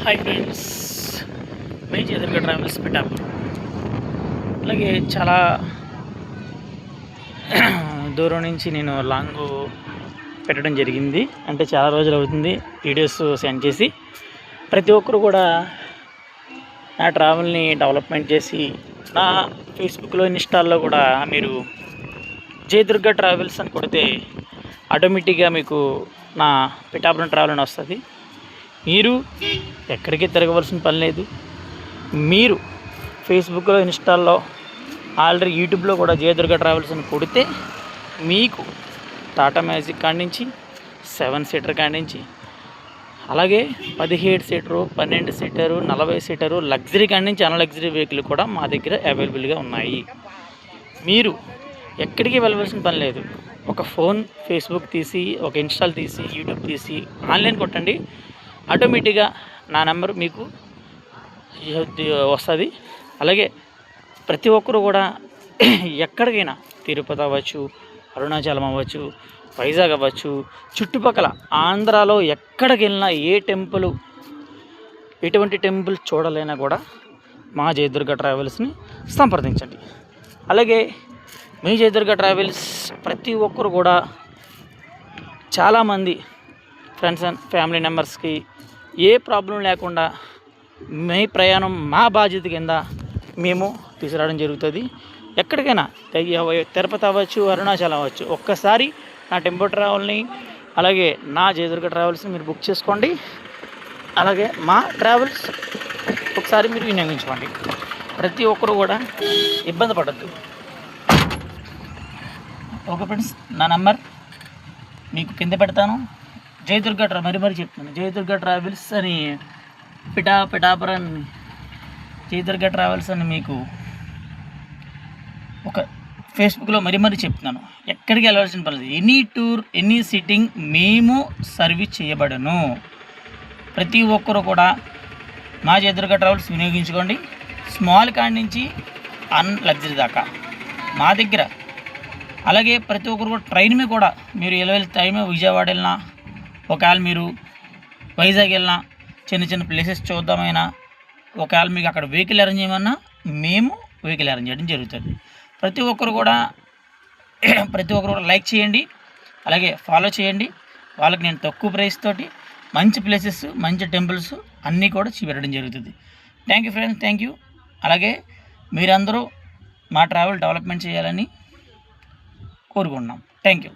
Hi friends, మేజీ ఎదురుగా travels పెట్టాము. అలాగే చాలా దూరం నుంచి నేను లాంగ్ పెట్టడం జరిగింది. అంటే చాలా రోజులు అవుతుంది వీడియోస్ సెండ్ చేసి. ప్రతి ఒక్కరు కూడా నా ట్రావెల్ని డెవలప్మెంట్ చేసి నా ఫేస్బుక్లో ఇన్స్టాల్లో కూడా మీరు జయదుర్గ ట్రావెల్స్ అని కొడితే ఆటోమేటిక్గా మీకు నా పిఠాపురం ట్రావెల్ అని వస్తుంది. మీరు ఎక్కడికి తిరగవలసిన పని లేదు. మీరు ఫేస్బుక్లో ఇన్స్టాల్లో ఆల్రెడీ యూట్యూబ్లో కూడా జయదుర్గ ట్రావెల్స్ అని కొడితే మీకు టాటా మ్యాజిక్ కాడి నుంచి 7 సీటర్ కాడి నుంచి అలాగే 17 సీటరు 12 సీటరు 40 సీటరు లగ్జరీ కాడి నుంచి అన్ లగ్జరీ వెహికల్ కూడా మా దగ్గర అవైలబుల్గా ఉన్నాయి. మీరు ఎక్కడికి వెళ్ళవలసిన పని లేదు. ఒక ఫోన్ ఫేస్బుక్ తీసి, ఒక ఇన్స్టాల్ తీసి, యూట్యూబ్ తీసి ఆన్లైన్ కొట్టండి. ఆటోమేటిక్గా నా నెంబర్ మీకు వస్తుంది. అలాగే ప్రతి ఒక్కరు కూడా ఎక్కడికైనా తిరుపతి అవ్వచ్చు, అరుణాచలం అవ్వచ్చు, వైజాగ్ అవ్వచ్చు, చుట్టుపక్కల ఆంధ్రాలో ఎక్కడికి వెళ్ళినా ఏ టెంపుల్ ఎటువంటి టెంపుల్ చూడలేనా కూడా మా జయదుర్గ ట్రావెల్స్ని సంప్రదించండి. అలాగే మీ జయదుర్గ ట్రావెల్స్ ప్రతి ఒక్కరు కూడా చాలామంది ఫ్రెండ్స్ అండ్ ఫ్యామిలీ మెంబర్స్కి ఏ ప్రాబ్లం లేకుండా మీ ప్రయాణం మా బాధ్యత కింద మేము తీసుకురావడం జరుగుతుంది. ఎక్కడికైనా తిరుపతి అవ్వచ్చు, అరుణాచలం అవ్వచ్చు, ఒక్కసారి నా టెంపో ట్రావెల్ని అలాగే నా జయదుర్గ ట్రావెల్స్ని మీరు బుక్ చేసుకోండి. అలాగే మా ట్రావెల్స్ ఒకసారి మీరు వినియోగించుకోండి. ప్రతి ఒక్కరు కూడా ఇబ్బంది పడద్దు. ఓకే ఫ్రెండ్స్, నా నెంబర్ మీకు కింద పెడతాను. జయదుర్గ మరి చెప్తాను. జయదుర్గ ట్రావెల్స్ అని పిఠాపురం జయదుర్గ ట్రావెల్స్ అని మీకు ఒక ఫేస్బుక్లో మరి చెప్తున్నాను. ఎక్కడికి వెళ్ళవలసిన పని లేదు. ఎనీ టూర్, ఎనీ సిట్టింగ్ మేము సర్వీస్ చేయబడను. ప్రతి ఒక్కరు కూడా మా జయదుర్గ ట్రావెల్స్ వినియోగించుకోండి. స్మాల్ కాడి నుంచి అన్ లగ్జరీ దాకా మా దగ్గర. అలాగే ప్రతి ఒక్కరు కూడా ట్రైన్ మీద కూడా మీరు టైం విజయవాడ వెళ్ళినా, ఒకవేళ మీరు వైజాగ్ వెళ్ళినా, చిన్న ప్లేసెస్ చూద్దామైనా, ఒకవేళ మీకు అక్కడ వెహికల్ అరేంజ్ చేయమన్నా మేము వెహికల్ అరేంజ్ చేయడం జరుగుతుంది. ప్రతి ఒక్కరు కూడా లైక్ చేయండి, అలాగే ఫాలో చేయండి. వాళ్ళకి నేను తక్కువ ప్రైస్ తోటి మంచి ప్లేసెస్, మంచి టెంపుల్స్ అన్నీ కూడా చూపెట్టడం జరుగుతుంది. Thank you friends, thank you. అలాగే మీరందరూ మా ట్రావెల్ డెవలప్మెంట్ చేయాలని కోరుకుంటున్నాం. Thank you.